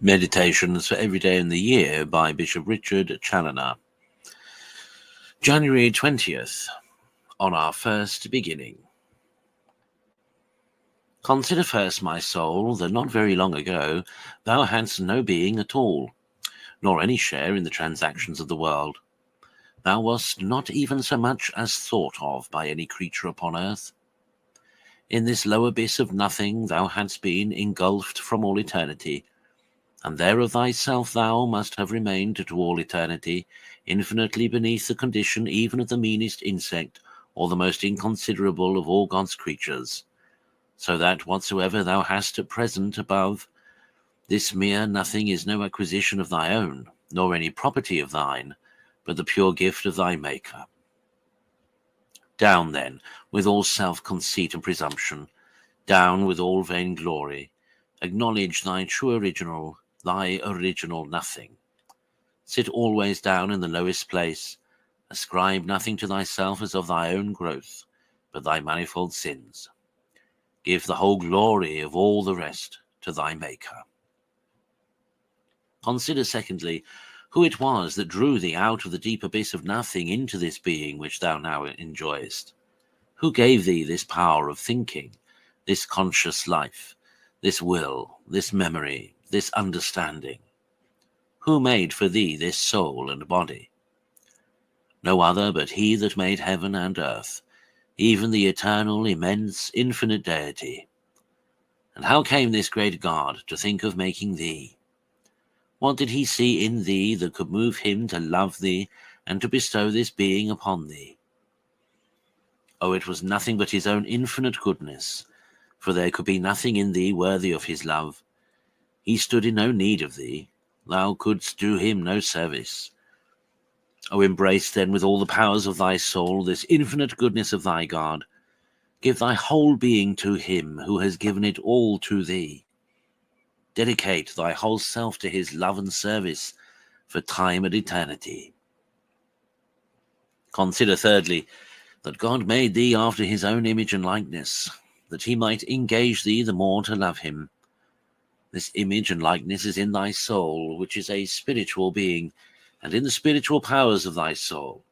Meditations for Every Day in the Year by Bishop Richard Challoner. January 20th, on our first beginning. Consider first, my soul, that not very long ago thou hadst no being at all, nor any share in the transactions of the world. Thou wast not even so much as thought of by any creature upon earth. In this low abyss of nothing thou hadst been engulfed from all eternity, and there of thyself thou must have remained to all eternity, infinitely beneath the condition even of the meanest insect or the most inconsiderable of all God's creatures, so that whatsoever thou hast at present above, this mere nothing is no acquisition of thy own, nor any property of thine, but the pure gift of thy Maker. Down, then, with all self-conceit and presumption, down with all vainglory, acknowledge thy true original, thy original nothing. Sit always down in the lowest place, ascribe nothing to thyself as of thy own growth, but thy manifold sins. Give the whole glory of all the rest to thy Maker. Consider, secondly, who it was that drew thee out of the deep abyss of nothing into this being which thou now enjoyest. Who gave thee this power of thinking, this conscious life, this will, this memory, this understanding? Who made for thee this soul and body? No other but he that made heaven and earth, even the eternal, immense, infinite deity. And how came this great God to think of making thee? What did he see in thee that could move him to love thee and to bestow this being upon thee? Oh, it was nothing but his own infinite goodness, for there could be nothing in thee worthy of his love. He stood in no need of thee, thou couldst do him no service. O embrace then with all the powers of thy soul this infinite goodness of thy God. Give thy whole being to him who has given it all to thee. Dedicate thy whole self to his love and service for time and eternity. Consider thirdly, that God made thee after his own image and likeness, that he might engage thee the more to love him. This image and likeness is in thy soul, which is a spiritual being, and in the spiritual powers of thy soul,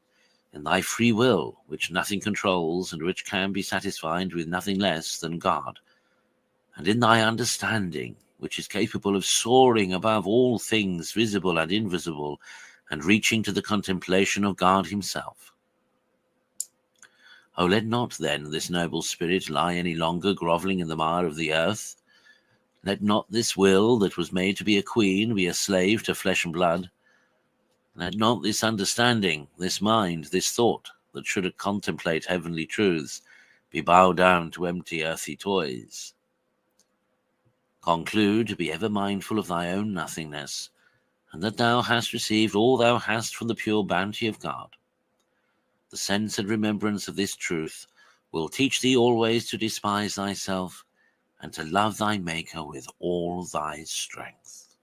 in thy free will, which nothing controls, and which can be satisfied with nothing less than God, and in thy understanding, which is capable of soaring above all things visible and invisible, and reaching to the contemplation of God himself. Oh, let not then this noble spirit lie any longer grovelling in the mire of the earth. Let not this will that was made to be a queen be a slave to flesh and blood. Let not this understanding, this mind, this thought that should contemplate heavenly truths be bowed down to empty earthy toys. Conclude to be ever mindful of thy own nothingness, and that thou hast received all thou hast from the pure bounty of God. The sense and remembrance of this truth will teach thee always to despise thyself and to love thy Maker with all thy strength.